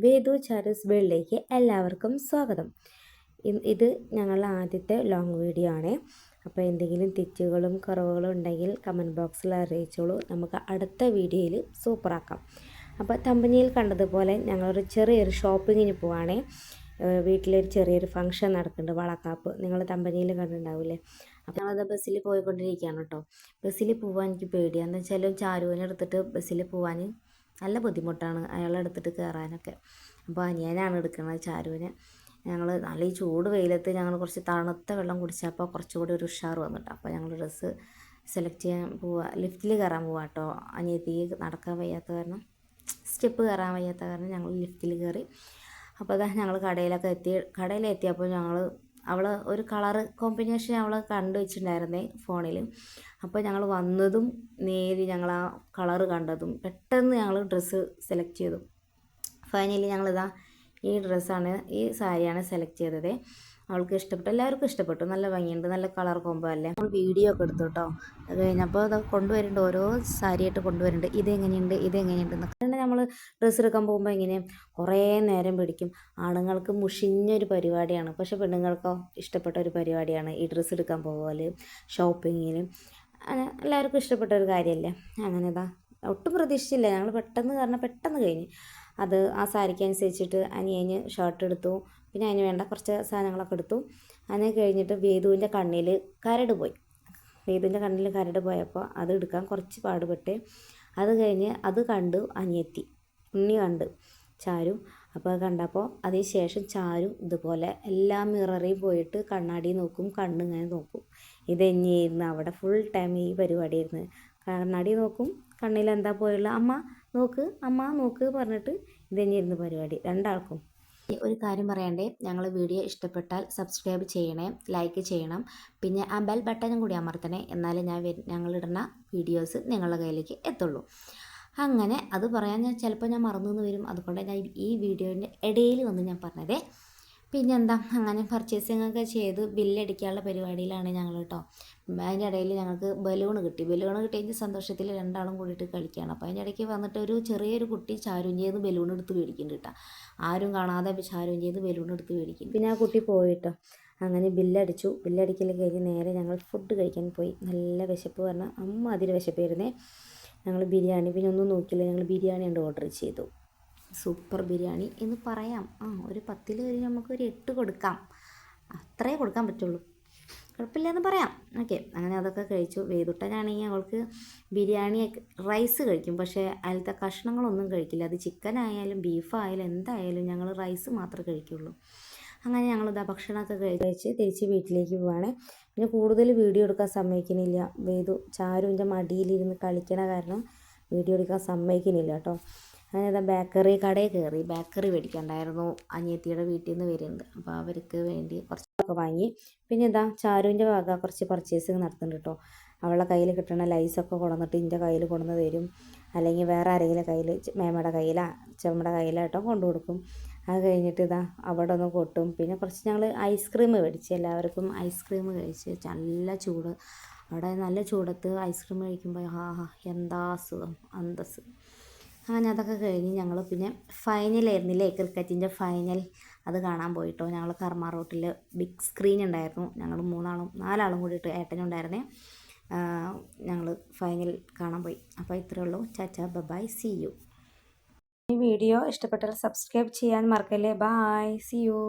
വേദു ചാരൂസ് വേൾഡിലേക്ക് എല്ലാവർക്കും സ്വാഗതം. ഇത് ഞങ്ങളുടെ ആദ്യത്തെ ലോങ് വീഡിയോ ആണ്. അപ്പോൾ എന്തെങ്കിലും തെറ്റുകളും കുറവുകളും ഉണ്ടെങ്കിൽ കമൻറ്റ് ബോക്സിൽ അറിയിച്ചോളൂ. നമുക്ക് അടുത്ത വീഡിയോയിൽ സൂപ്പറാക്കാം. അപ്പോൾ തമ്പനിയിൽ കണ്ടതുപോലെ ഞങ്ങളൊരു ചെറിയൊരു ഷോപ്പിങ്ങിന് പോവുകയാണേ. വീട്ടിലൊരു ചെറിയൊരു ഫംഗ്ഷൻ നടക്കുന്നുണ്ട്, വളക്കാപ്പ്. നിങ്ങൾ തമ്പനിയിൽ കണ്ടിട്ടുണ്ടാവില്ലേ. അപ്പോൾ ഞങ്ങളത് ബസ്സിൽ പോയിക്കൊണ്ടിരിക്കുകയാണ് കേട്ടോ. ബസ്സിൽ പോകാൻ എനിക്ക് പേടിയാണ്. എന്താ വെച്ചാൽ ചാരുവിനെ എടുത്തിട്ട് ബസ്സിൽ പോകാൻ നല്ല ബുദ്ധിമുട്ടാണ്, അയാളെ എടുത്തിട്ട് കയറാനൊക്കെ. അപ്പോൾ അനിയനാണ് എടുക്കുന്നത് ചാരുവിനെ. ഞങ്ങൾ നല്ല ഈ ചൂട് വെയിലത്ത് ഞങ്ങൾ കുറച്ച് തണുത്ത വെള്ളം കുടിച്ചപ്പോൾ കുറച്ചുകൂടി ഒരു ഉഷാർ വന്നിട്ട് അപ്പോൾ ഞങ്ങൾ ഡ്രസ്സ് സെലക്ട് ചെയ്യാൻ പോവുക. ലിഫ്റ്റിൽ കയറാൻ പോവുക കേട്ടോ. അനിയത്തി നടക്കാൻ വയ്യാത്ത കാരണം, സ്റ്റെപ്പ് കയറാൻ വയ്യാത്ത കാരണം ഞങ്ങൾ ലിഫ്റ്റിൽ കയറി. അപ്പോൾ അതാ ഞങ്ങൾ കടയിലെത്തിയപ്പോൾ ഞങ്ങൾ അവൾ ഒരു കളറ് കോമ്പിനേഷൻ അവൾ കണ്ടു വെച്ചിട്ടുണ്ടായിരുന്നേ ഫോണിൽ. അപ്പോൾ ഞങ്ങൾ വന്നതും നേരി ഞങ്ങൾ ആ കളറ് കണ്ടതും പെട്ടെന്ന് ഞങ്ങൾ ഡ്രസ്സ് സെലക്ട് ചെയ്തു. ഫൈനലി ഞങ്ങളിതാ ഈ ഡ്രസ്സാണ്, ഈ സാരിയാണ് സെലക്ട് ചെയ്തത്. അവൾക്ക് ഇഷ്ടപ്പെട്ടു, എല്ലാവർക്കും ഇഷ്ടപ്പെട്ടു. നല്ല ഭംഗിയുണ്ട്, നല്ല കളർ കോമ്പോ അല്ലേ. നമ്മൾ വീഡിയോ ഒക്കെ എടുത്തു കേട്ടോ. അത് കഴിഞ്ഞപ്പോൾ അത് കൊണ്ടുവരുന്നുണ്ട്, ഓരോ സാരിയായിട്ട് കൊണ്ടുവരുന്നുണ്ട്. ഇതെങ്ങനെയുണ്ട് എന്നൊക്കെ. നമ്മൾ ഡ്രസ്സ് എടുക്കാൻ പോകുമ്പോൾ ഇങ്ങനെ കുറേ നേരം പിടിക്കും. ആണുങ്ങൾക്ക് മുഷിഞ്ഞൊരു പരിപാടിയാണ്, പക്ഷെ പെണ്ണുങ്ങൾക്കോ ഇഷ്ടപ്പെട്ട ഒരു പരിപാടിയാണ് ഈ ഡ്രസ്സ് എടുക്കാൻ പോകല്, ഷോപ്പിങ്ങിൽ. എല്ലാവർക്കും ഇഷ്ടപ്പെട്ട ഒരു കാര്യമല്ലേ. അങ്ങനെ ഇതാ ഒട്ടും പ്രതീക്ഷിച്ചില്ല ഞങ്ങൾ, പെട്ടെന്ന് കഴിഞ്ഞ്. അത് ആ സാരിക്ക് അനുസരിച്ചിട്ട് അനിയന് ഷർട്ട് എടുത്തു, പിന്നെ അതിന് വേണ്ട കുറച്ച് സാധനങ്ങളൊക്കെ എടുത്തു. അതിന് കഴിഞ്ഞിട്ട് വേദുവിൻ്റെ കണ്ണിൽ കരട് പോയപ്പോൾ അത് എടുക്കാൻ കുറച്ച് പാടുപെട്ട്. അത് കഴിഞ്ഞ് അത് കണ്ടു അനിയത്തി ഉണ്ണി കണ്ട് ചാരു. അപ്പോൾ അത് കണ്ടപ്പോൾ അതിന് ശേഷം ചാരു ഇതുപോലെ എല്ലാ മിററിൽ പോയിട്ട് കണ്ണാടി നോക്കും, കണ്ണിങ്ങനെ നോക്കും. ഇതെന്നെയായിരുന്നു അവിടെ ഫുൾ ടൈം ഈ പരിപാടിയായിരുന്നു. കണ്ണാടി നോക്കും, കണ്ണിൽ എന്താ പോയുള്ള അമ്മ നോക്ക് പറഞ്ഞിട്ട് ഇതെന്നെയായിരുന്നു പരിപാടി രണ്ടാൾക്കും. ഒരു കാര്യം പറയണ്ടേ, ഞങ്ങൾ വീഡിയോ ഇഷ്ടപ്പെട്ടാൽ സബ്സ്ക്രൈബ് ചെയ്യണേ, ലൈക്ക് ചെയ്യണം, പിന്നെ ആ ബെൽ ബട്ടനും കൂടി അമർത്തണേ. എന്നാലേ ഞങ്ങളിടുന്ന വീഡിയോസ് നിങ്ങളുടെ കയ്യിലേക്ക് എത്തുള്ളൂ. അങ്ങനെ അത് പറയാൻ ചിലപ്പോൾ ഞാൻ മറന്നു വരും, അതുകൊണ്ട് ഞാൻ ഈ വീഡിയോൻ്റെ ഇടയിൽ വന്ന് ഞാൻ പറഞ്ഞതേ. പിന്നെന്താ, അങ്ങനെ പർച്ചേസിങ് ഒക്കെ ചെയ്ത് ബില്ലടിക്കാനുള്ള പരിപാടിയിലാണ് ഞങ്ങൾ കേട്ടോ. അതിൻ്റെ ഇടയിൽ ഞങ്ങൾക്ക് ബലൂൺ കിട്ടിയതിൻ്റെ സന്തോഷത്തിൽ രണ്ടാളും കൂടിയിട്ട് കളിക്കുകയാണ്. അപ്പോൾ അതിൻ്റെ ഇടയ്ക്ക് വന്നിട്ട് ഒരു ചെറിയൊരു കുട്ടി ചാരുഞ്ചേന്ന് ബലൂൺ എടുത്ത് മേടിക്കുന്നുണ്ട് കേട്ടോ. ആരും കാണാതെ ചാരുഞ്ചേന്ന് ബലൂൺ എടുത്ത് മേടിക്കും. പിന്നെ ആ കുട്ടി പോയിട്ടോ. അങ്ങനെ ബില്ലടിക്കൽ കഴിഞ്ഞ് നേരെ ഞങ്ങൾ ഫുഡ് കഴിക്കാൻ പോയി. നല്ല വിശപ്പ് പറഞ്ഞാൽ അതിൽ വിശപ്പായിരുന്നേ. ഞങ്ങൾ ബിരിയാണി പിന്നെ ഒന്നും നോക്കിയില്ല, ഞങ്ങൾ ബിരിയാണി കൊണ്ട് ഓർഡർ ചെയ്തു. സൂപ്പർ ബിരിയാണി എന്ന് പറയാം. ഒരു 10 നമുക്കൊരു 8 കൊടുക്കാം, അത്രേ കൊടുക്കാൻ പറ്റുള്ളൂ, കുഴപ്പമില്ലെന്ന് പറയാം. ഓക്കെ, അങ്ങനെ അതൊക്കെ കഴിച്ചു. വേദുട്ടനാണെങ്കിൽ അവൾക്ക് ബിരിയാണി റൈസ് കഴിക്കും, പക്ഷേ അതിലത്തെ കഷ്ണങ്ങളൊന്നും കഴിക്കില്ല. അത് ചിക്കൻ ആയാലും ബീഫായാലും എന്തായാലും ഞങ്ങൾ റൈസ് മാത്രമേ കഴിക്കുള്ളൂ. അങ്ങനെ ഞങ്ങളിതാ ഭക്ഷണമൊക്കെ കഴിച്ച് തിരിച്ച് വീട്ടിലേക്ക് പോവുകയാണ്. പിന്നെ കൂടുതൽ വീഡിയോ എടുക്കാൻ സമ്മതിക്കുന്നില്ല. വേദു ചാരുവിൻ്റെ മടിയിലിരുന്ന് കളിക്കണ കാരണം വീഡിയോ എടുക്കാൻ സമ്മതിക്കുന്നില്ല കേട്ടോ. അങ്ങനെ ഇതാ കടയിൽ കയറി ബേക്കറി മേടിക്കണ്ടായിരുന്നു. അനിയത്തിയുടെ വീട്ടിൽ നിന്ന് വരുന്നുണ്ട്, അപ്പോൾ അവർക്ക് വേണ്ടി കുറച്ചൊക്കെ വാങ്ങി. പിന്നെ ഇതാ ചാരുവിൻ്റെ വക കുറച്ച് പർച്ചേസിങ് നടത്തുന്നുണ്ട് കേട്ടോ. അവളുടെ കയ്യിൽ കിട്ടണ ലൈസൊക്കെ കൊണ്ടുവന്നിട്ട് എൻ്റെ കയ്യിൽ കൊണ്ടുവന്ന് തരും, അല്ലെങ്കിൽ വേറെ ആരെങ്കിലും കയ്യിൽ, മേമയുടെ ചെമ്മയുടെ കയ്യിലാട്ടോ കൊണ്ടു കൊടുക്കും. അത് കഴിഞ്ഞിട്ട് ഇതാ അവിടെ ഒന്ന് കൊട്ടും. പിന്നെ കുറച്ച് ഞങ്ങൾ ഐസ്ക്രീം മേടിച്ച് എല്ലാവർക്കും ഐസ്ക്രീം കഴിച്ച്. നല്ല ചൂട് അവിടെ, നല്ല ചൂടത്ത് ഐസ്ക്രീം കഴിക്കുമ്പോൾ എന്താ സുഖം, അന്തസ്. അങ്ങനെ അതൊക്കെ കഴിഞ്ഞ് ഞങ്ങൾ പിന്നെ ഫൈനലായിരുന്നില്ലേ, ക്രിക്കറ്റിൻ്റെ ഫൈനൽ, അത് കാണാൻ പോയിട്ടോ. ഞങ്ങൾ കർമ്മ റോട്ടിൽ ബിഗ് സ്ക്രീൻ ഉണ്ടായിരുന്നു. ഞങ്ങൾ 4 കൂടിയിട്ട് ഏട്ടനുണ്ടായിരുന്നേ. ഞങ്ങൾ ഫൈനൽ കാണാൻ പോയി. അപ്പോൾ ഇത്രയേ ഉള്ളൂ. ചാച്ചാ ബൈ, സി യു. ഈ വീഡിയോ ഇഷ്ടപ്പെട്ടാൽ സബ്സ്ക്രൈബ് ചെയ്യാൻ മറക്കല്ലേ. Bye, see U.